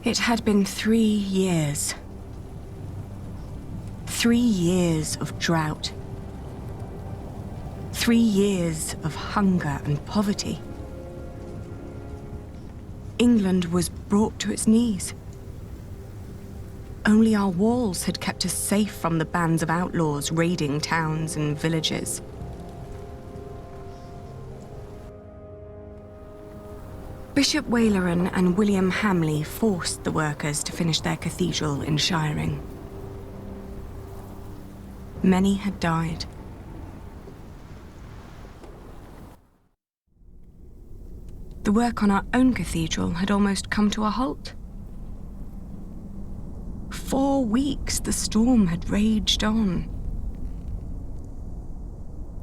It had been 3 years. 3 years of drought. 3 years of hunger and poverty. England was brought to its knees. Only our walls had kept us safe from the bands of outlaws raiding towns and villages. Bishop Follet'in and William Hamley forced the workers to finish their cathedral in Shiring. Many had died. The work on our own cathedral had almost come to a halt. 4 weeks the storm had raged on.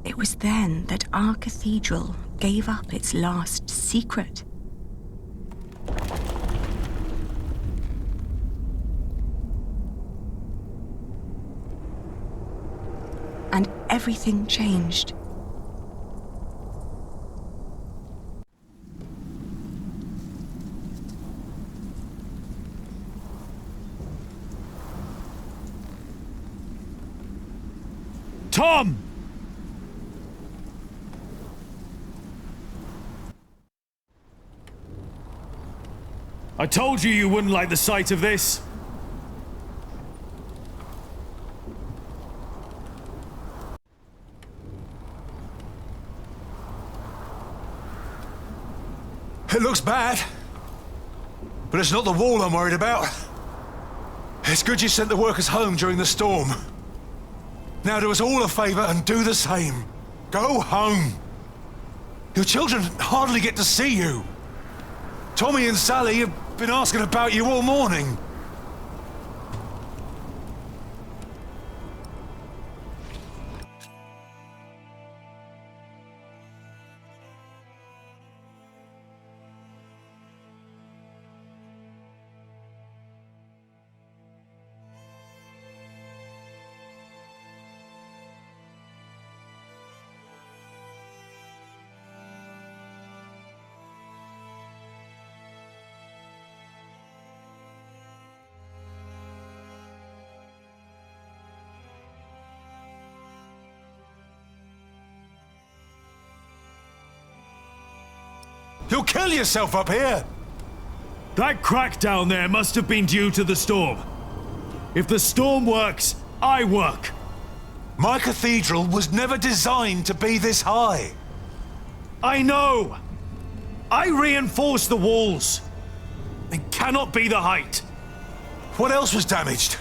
It was then that our cathedral gave up its last secret. And everything changed. Tom! I told you you wouldn't like the sight of this. It looks bad, but it's not the wall I'm worried about. It's good you sent the workers home during the storm. Now do us all a favor and do the same. Go home. Your children hardly get to see you. Tommy and Sally have been asking about you all morning. You'll kill yourself up here! That crack down there must have been due to the storm. If the storm works, I work. My cathedral was never designed to be this high. I know! I reinforced the walls. It cannot be the height. What else was damaged?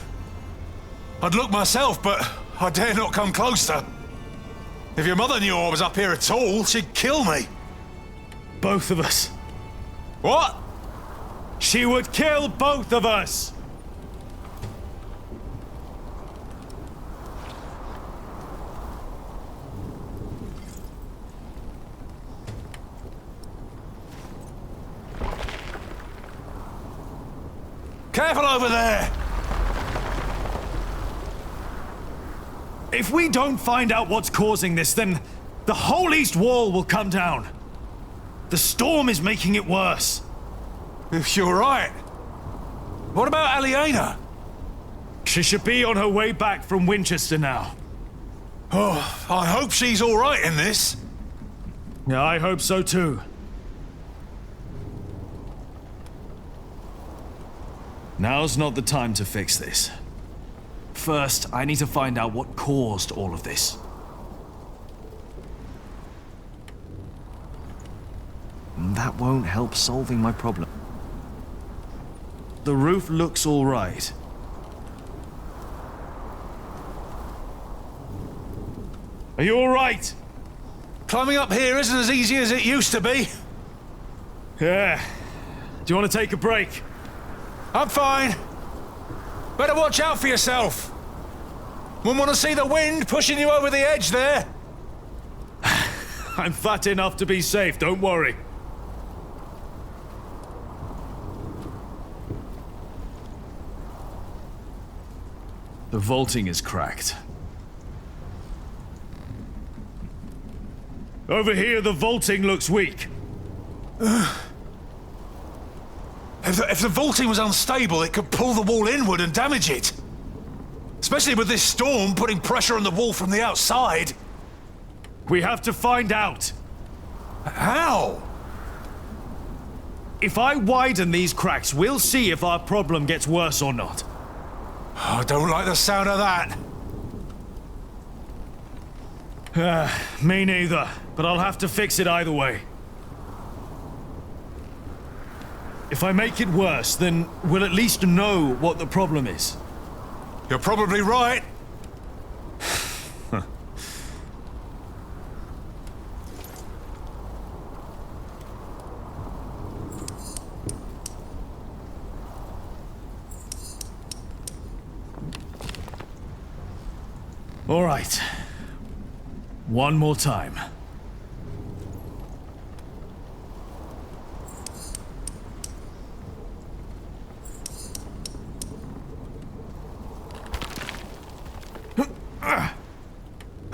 I'd look myself, but I dare not come closer. If your mother knew I was up here at all, she'd kill me. Both of us. What? She would kill both of us! Careful over there! If we don't find out what's causing this, then the whole east wall will come down. The storm is making it worse. If you're right. What about Aliena? She should be on her way back from Winchester now. Oh, I hope she's all right in this. Yeah, I hope so too. Now's not the time to fix this. First, I need to find out what caused all of this. That won't help solving my problem. The roof looks all right. Are you all right? Climbing up here isn't as easy as it used to be. Yeah. Do you want to take a break? I'm fine. Better watch out for yourself. Wouldn't want to see the wind pushing you over the edge there. I'm fat enough to be safe, don't worry. The vaulting is cracked. Over here, the vaulting looks weak. If the vaulting was unstable, it could pull the wall inward and damage it. Especially with this storm putting pressure on the wall from the outside. We have to find out. How? If I widen these cracks, we'll see if our problem gets worse or not. Oh, I don't like the sound of that. Me neither, but I'll have to fix it either way. If I make it worse, then we'll at least know what the problem is. You're probably right. All right. One more time.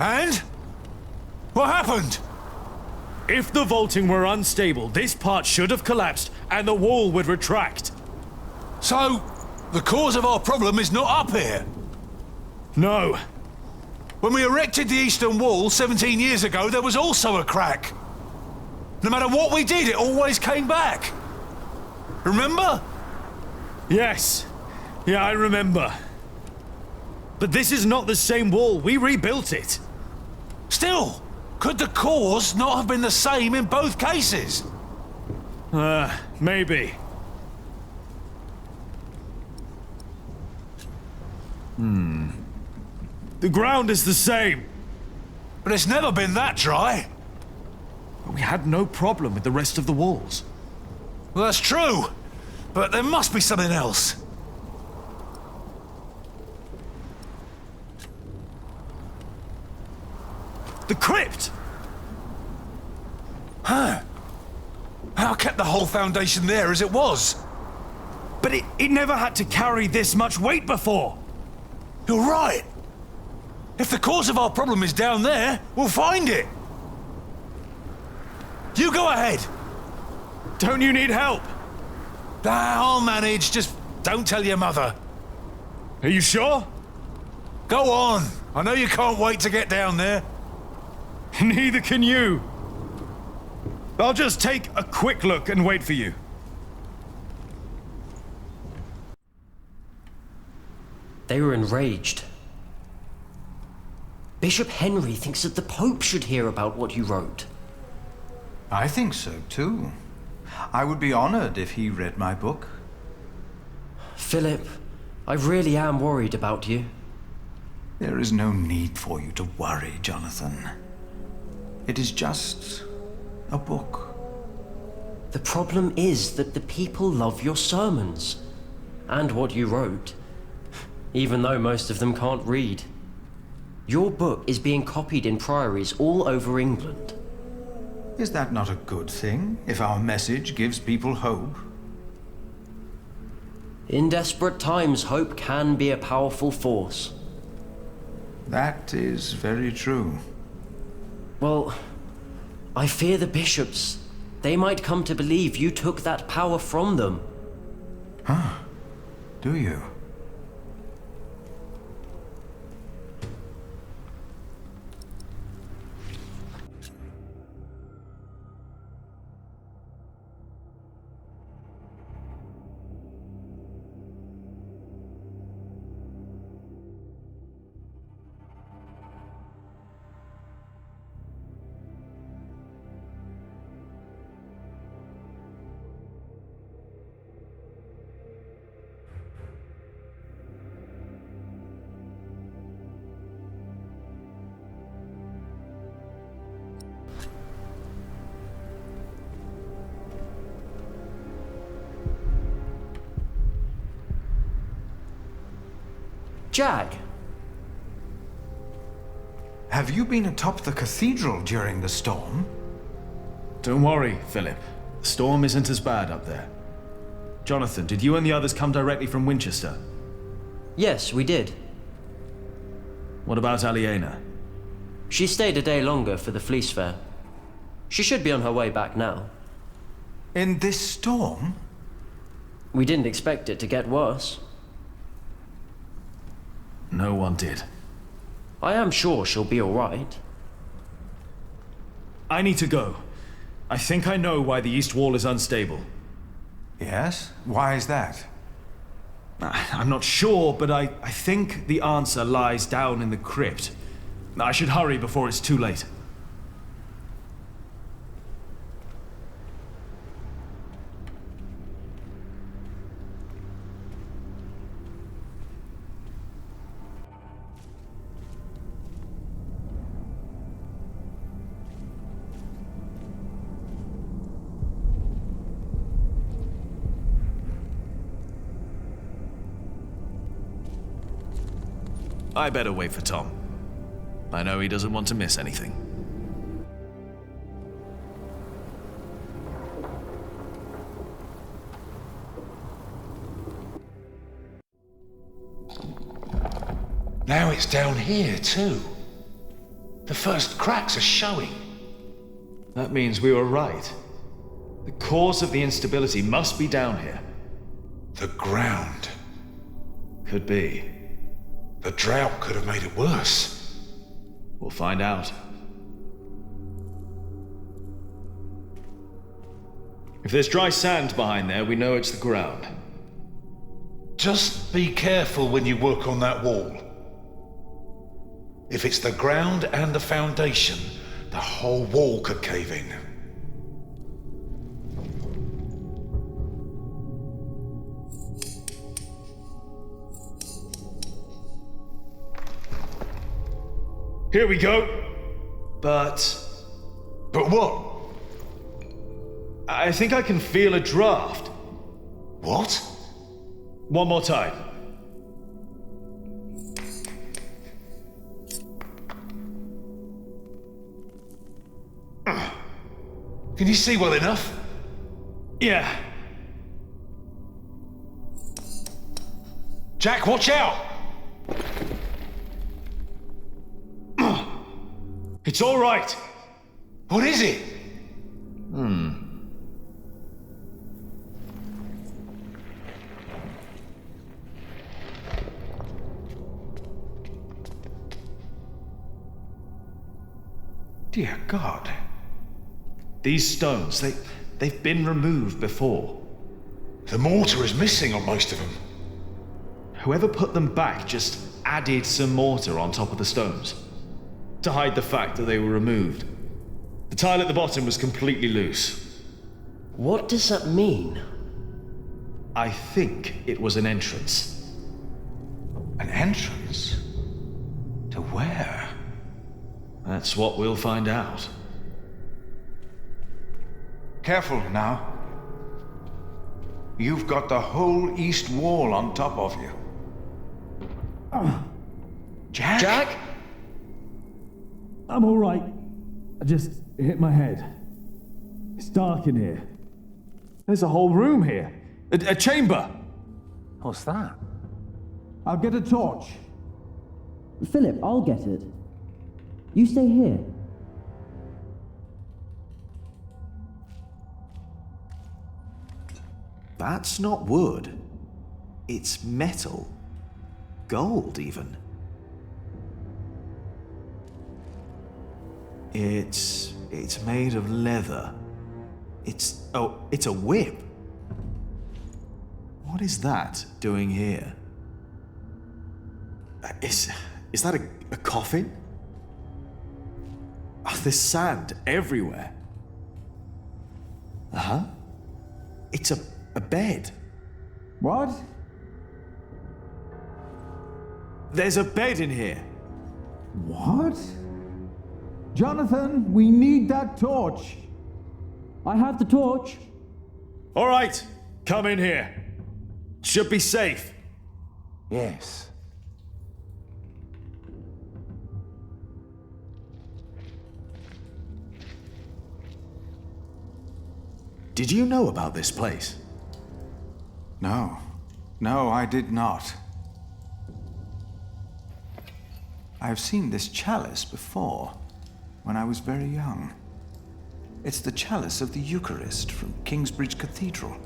And? What happened? If the vaulting were unstable, this part should have collapsed and the wall would retract. So, the cause of our problem is not up here. No. When we erected the eastern wall 17 years ago, there was also a crack. No matter what we did, it always came back. Remember? Yes. Yeah, I remember. But this is not the same wall. We rebuilt it. Still, could the cause not have been the same in both cases? Maybe. The ground is the same. But it's never been that dry. But we had no problem with the rest of the walls. Well, that's true. But there must be something else. The crypt! Huh. How kept the whole foundation there as it was? But it never had to carry this much weight before. You're right. If the cause of our problem is down there, we'll find it. You go ahead. Don't you need help? I'll manage. Just don't tell your mother. Are you sure? Go on. I know you can't wait to get down there. Neither can you. I'll just take a quick look and wait for you. They were enraged. Bishop Henry thinks that the Pope should hear about what you wrote. I think so, too. I would be honored if he read my book. Philip, I really am worried about you. There is no need for you to worry, Jonathan. It is just a book. The problem is that the people love your sermons and what you wrote, even though most of them can't read. Your book is being copied in priories all over England. Is that not a good thing, if our message gives people hope? In desperate times, hope can be a powerful force. That is very true. Well, I fear the bishops. They might come to believe you took that power from them. Huh? Do you? Jack! Have you been atop the cathedral during the storm? Don't worry, Philip. The storm isn't as bad up there. Jonathan, did you and the others come directly from Winchester? Yes, we did. What about Aliena? She stayed a day longer for the Fleece Fair. She should be on her way back now. In this storm? We didn't expect it to get worse. No one did. I am sure she'll be alright. I need to go. I think I know why the East Wall is unstable. Yes? Why is that? I'm not sure, but I think the answer lies down in the crypt. I should hurry before it's too late. I better wait for Tom. I know he doesn't want to miss anything. Now it's down here, too. The first cracks are showing. That means we were right. The cause of the instability must be down here. The ground. Could be. The drought could have made it worse. We'll find out. If there's dry sand behind there, we know it's the ground. Just be careful when you work on that wall. If it's the ground and the foundation, the whole wall could cave in. Here we go. But what? I think I can feel a draft. What? One more time. Can you see well enough? Yeah. Jack, watch out! It's all right. What is it? Dear God. These stones, they've been removed before. The mortar is missing on most of them. Whoever put them back just added some mortar on top of the stones to hide the fact that they were removed. The tile at the bottom was completely loose. What does that mean? I think it was an entrance. An entrance? To where? That's what we'll find out. Careful now. You've got the whole east wall on top of you. Jack? Jack? I'm all right. I just hit my head. It's dark in here. There's a whole room here. A chamber. What's that? I'll get a torch. Philip, I'll get it. You stay here. That's not wood. It's metal. Gold, even. It's made of leather. It's a whip. What is that doing here? Is that a coffin? Oh, there's sand everywhere. Uh-huh. It's a bed. What? There's a bed in here. What? Jonathan, we need that torch. I have the torch. All right, come in here. Should be safe. Yes. Did you know about this place? No. No, I did not. I have seen this chalice before, when I was very young. It's the chalice of the Eucharist from Kingsbridge Cathedral.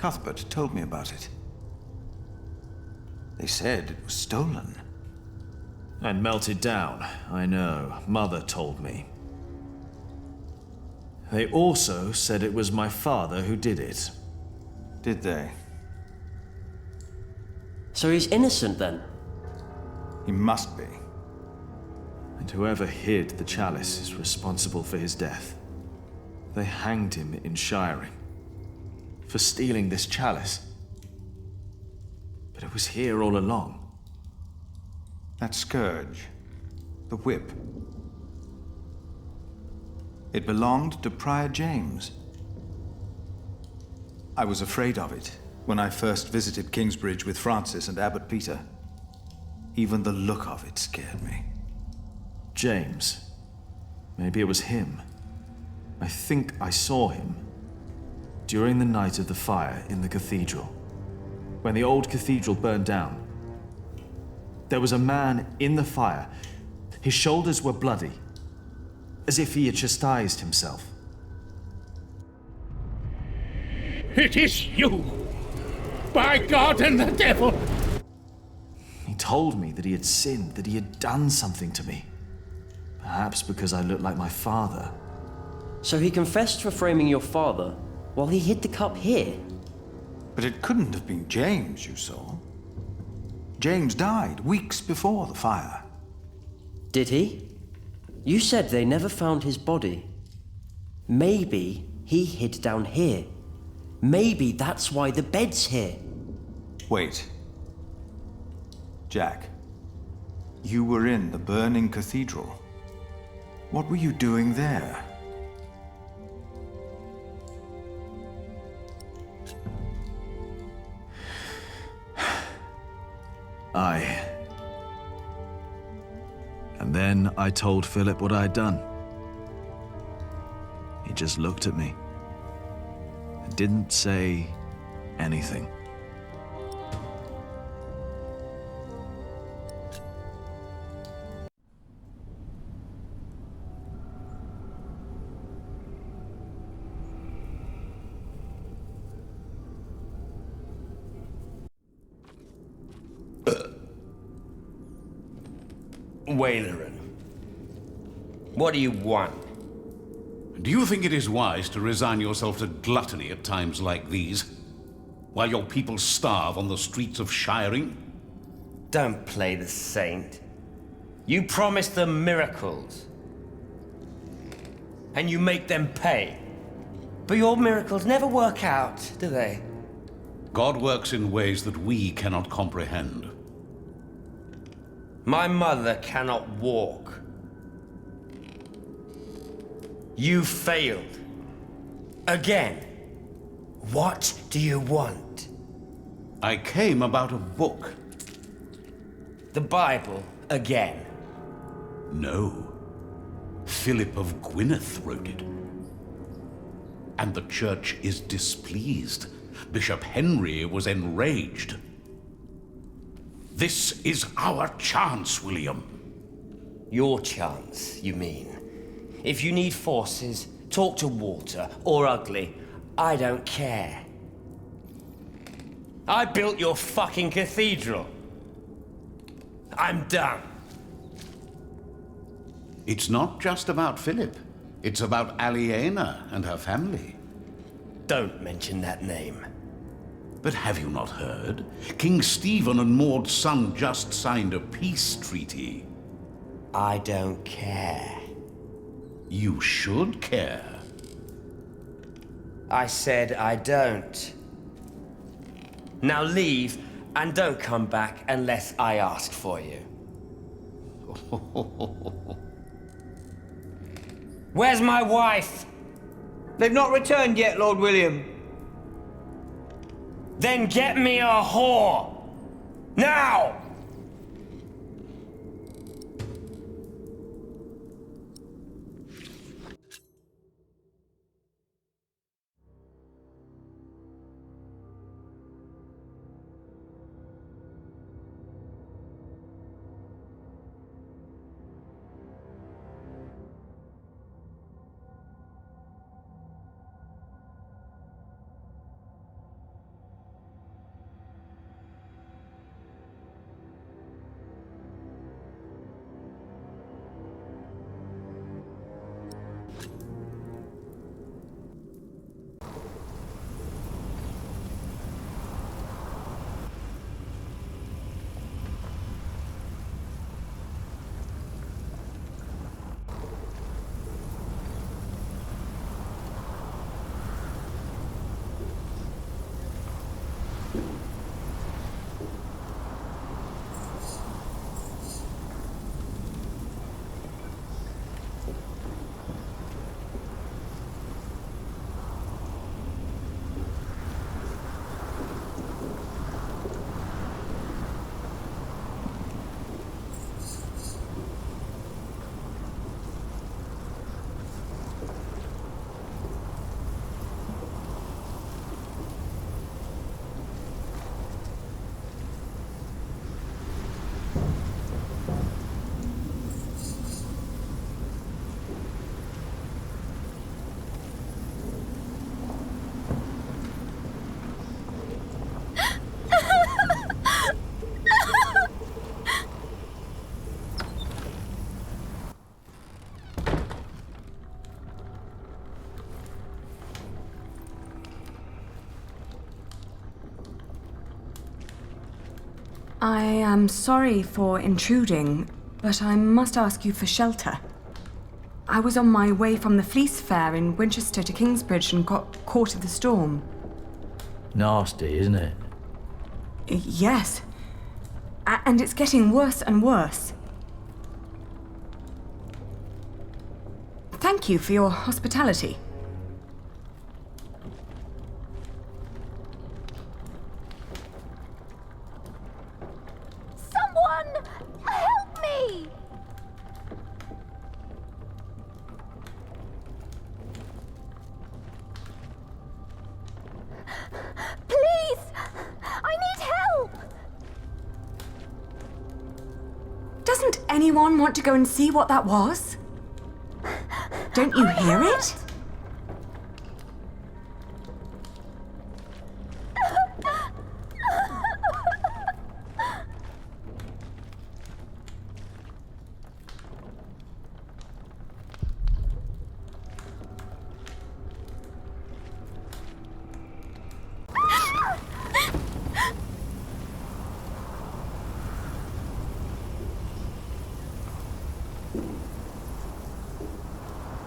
Cuthbert told me about it. They said it was stolen. And melted down, I know. Mother told me. They also said it was my father who did it. Did they? So he's innocent then? He must be. And whoever hid the chalice is responsible for his death. They hanged him in Shiring for stealing this chalice. But it was here all along. That scourge, the whip. It belonged to Prior James. I was afraid of it when I first visited Kingsbridge with Francis and Abbot Peter. Even the look of it scared me. James. Maybe it was him. I think I saw him during the night of the fire in the cathedral. When the old cathedral burned down, there was a man in the fire. His shoulders were bloody, as if he had chastised himself. It is you! By God and the devil! He told me that he had sinned, that he had done something to me. Perhaps because I looked like my father. So he confessed for framing your father while he hid the cup here? But it couldn't have been James you saw. James died weeks before the fire. Did he? You said they never found his body. Maybe he hid down here. Maybe that's why the bed's here. Wait. Jack, you were in the burning cathedral. What were you doing there? And then I told Philip what I had done. He just looked at me and didn't say anything. Follet'in, what do you want? Do you think it is wise to resign yourself to gluttony at times like these, while your people starve on the streets of Shiring? Don't play the saint. You promise them miracles, and you make them pay. But your miracles never work out, do they? God works in ways that we cannot comprehend. My mother cannot walk. You failed. Again. What do you want? I came about a book. The Bible again. No. Philip of Gwynedd wrote it. And the church is displeased. Bishop Henry was enraged. This is our chance, William. Your chance, you mean? If you need forces, talk to Walter or Ugly. I don't care. I built your fucking cathedral. I'm done. It's not just about Philip. It's about Aliena and her family. Don't mention that name. But have you not heard? King Stephen and Maud's son just signed a peace treaty. I don't care. You should care. I said I don't. Now leave, and don't come back unless I ask for you. Where's my wife? They've not returned yet, Lord William. Then get me a whore! Now! I am sorry for intruding, but I must ask you for shelter. I was on my way from the Fleece Fair in Winchester to Kingsbridge and got caught in the storm. Nasty, isn't it? Yes. And it's getting worse and worse. Thank you for your hospitality. Someone! Help me! Please! I need help! Doesn't anyone want to go and see what that was? Don't you hear it?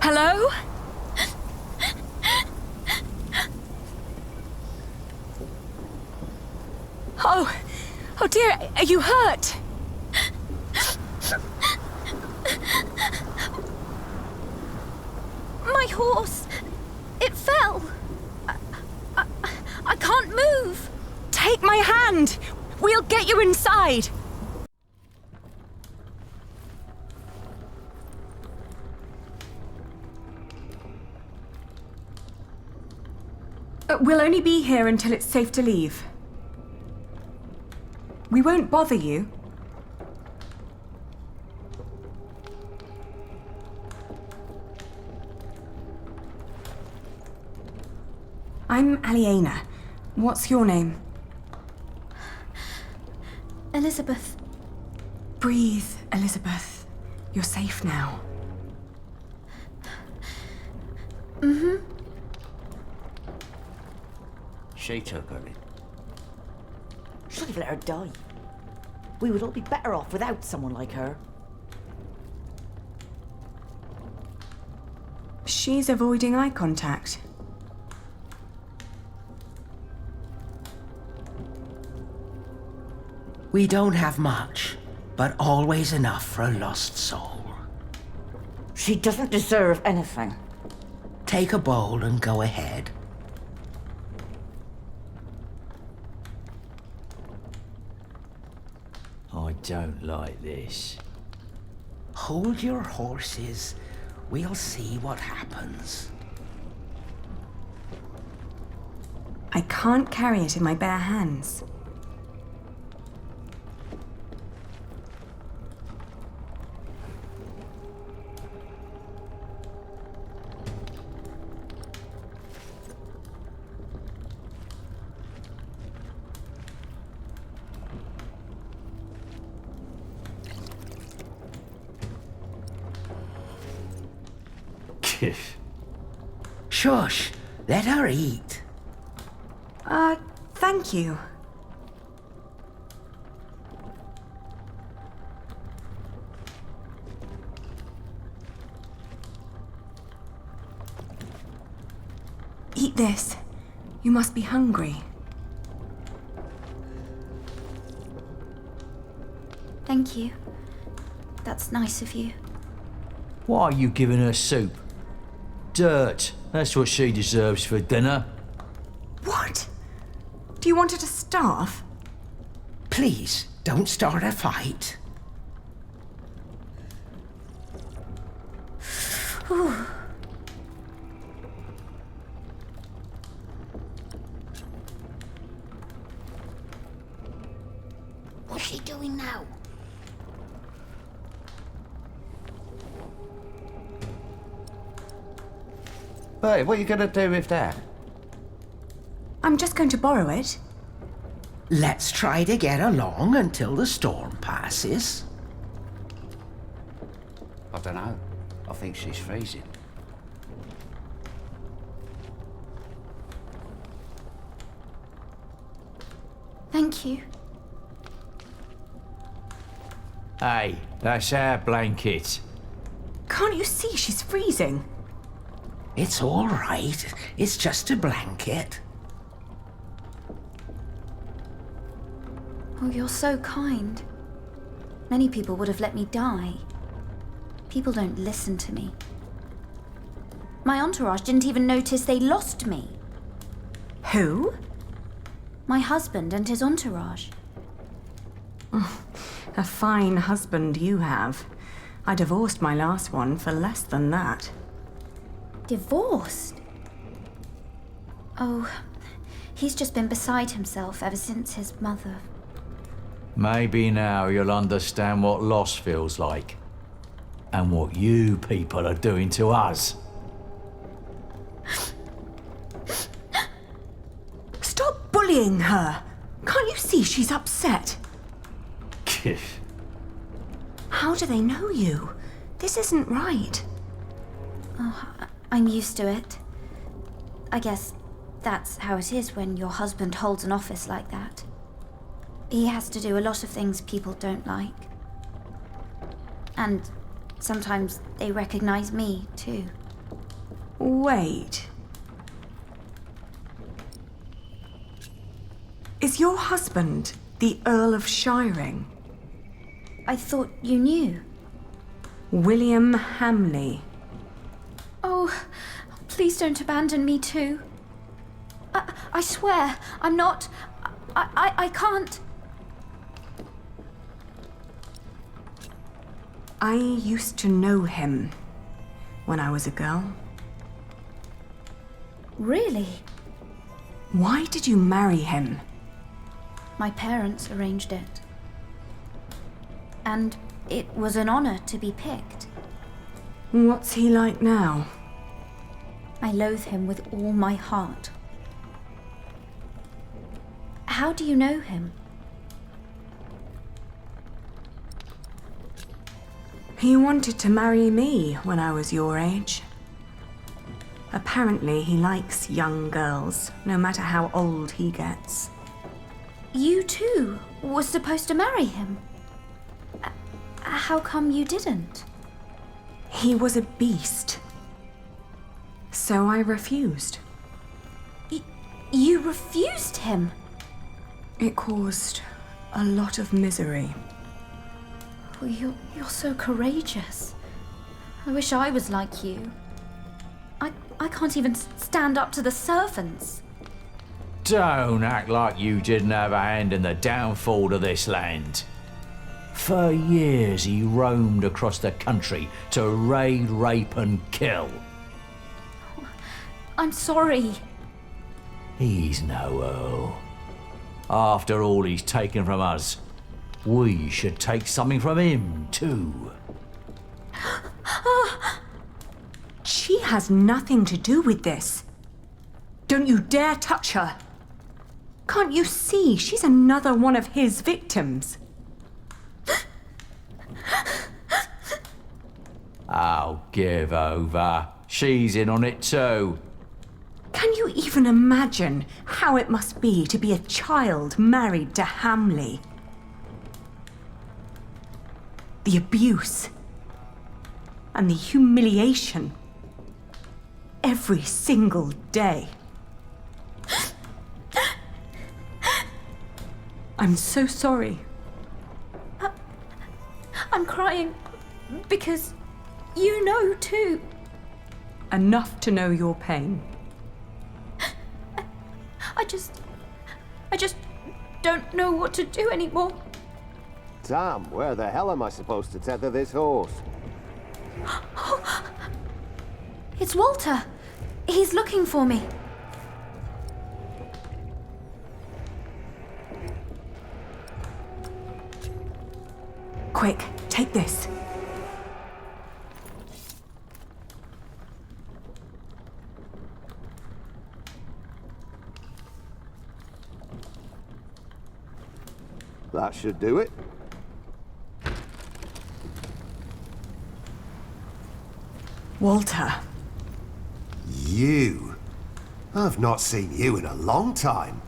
Hello? Oh dear, are you hurt? My horse! It fell! I can't move! Take my hand! We'll get you inside! We'll only be here until it's safe to leave. We won't bother you. I'm Aliena. What's your name? Elizabeth. Breathe, Elizabeth. You're safe now. Mm-hmm. She took her in. Should have let her die. We would all be better off without someone like her. She's avoiding eye contact. We don't have much, but always enough for a lost soul. She doesn't deserve anything. Take a bowl and go ahead. I don't like this. Hold your horses. We'll see what happens. I can't carry it in my bare hands. Shush! Let her eat. Thank you. Eat this. You must be hungry. Thank you. That's nice of you. Why are you giving her soup? Dirt. That's what she deserves for dinner. What? Do you want her to starve? Please, don't start a fight. What's she doing now? Hey, what are you going to do with that? I'm just going to borrow it. Let's try to get along until the storm passes. I don't know. I think she's freezing. Thank you. Hey, that's our blanket. Can't you see she's freezing? It's all right. It's just a blanket. Oh, you're so kind. Many people would have let me die. People don't listen to me. My entourage didn't even notice they lost me. Who? My husband and his entourage. A fine husband you have. I divorced my last one for less than that. Divorced? Oh, he's just been beside himself ever since his mother. Maybe now you'll understand what loss feels like. And what you people are doing to us. Stop bullying her! Can't you see she's upset? How do they know you? This isn't right. Oh, I'm used to it. I guess that's how it is when your husband holds an office like that. He has to do a lot of things people don't like. And sometimes they recognize me, too. Wait. Is your husband the Earl of Shiring? I thought you knew. William Hamley. Oh, please don't abandon me too. I swear, I'm not... I can't... I used to know him when I was a girl. Really? Why did you marry him? My parents arranged it. And it was an honor to be picked. What's he like now? I loathe him with all my heart. How do you know him? He wanted to marry me when I was your age. Apparently he likes young girls, no matter how old he gets. You too were supposed to marry him. How come you didn't? He was a beast. So I refused. You refused him? It caused a lot of misery. Well, you're so courageous. I wish I was like you. I can't even stand up to the servants. Don't act like you didn't have a hand in the downfall of this land. For years he roamed across the country to raid, rape and kill. I'm sorry. He's no Earl. After all he's taken from us, we should take something from him too. She has nothing to do with this. Don't you dare touch her. Can't you see she's another one of his victims? Oh, give over. She's in on it too. Can you even imagine how it must be to be a child married to Hamley? The abuse and the humiliation every single day. I'm so sorry. I'm crying because you know too. Enough to know your pain. I just don't know what to do anymore. Tom, where the hell am I supposed to tether this horse? It's Walter. He's looking for me. Quick, take this. That should do it. Walter. You? I've not seen you in a long time.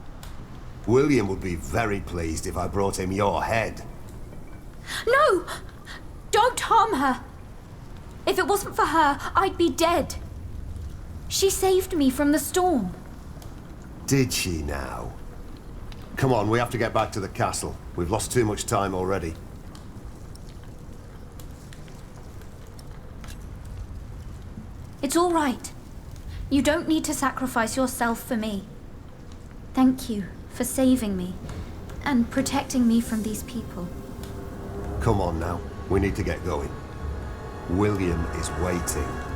William would be very pleased if I brought him your head. No! Don't harm her! If it wasn't for her, I'd be dead. She saved me from the storm. Did she now? Come on, we have to get back to the castle. We've lost too much time already. It's all right. You don't need to sacrifice yourself for me. Thank you for saving me and protecting me from these people. Come on now, we need to get going. William is waiting.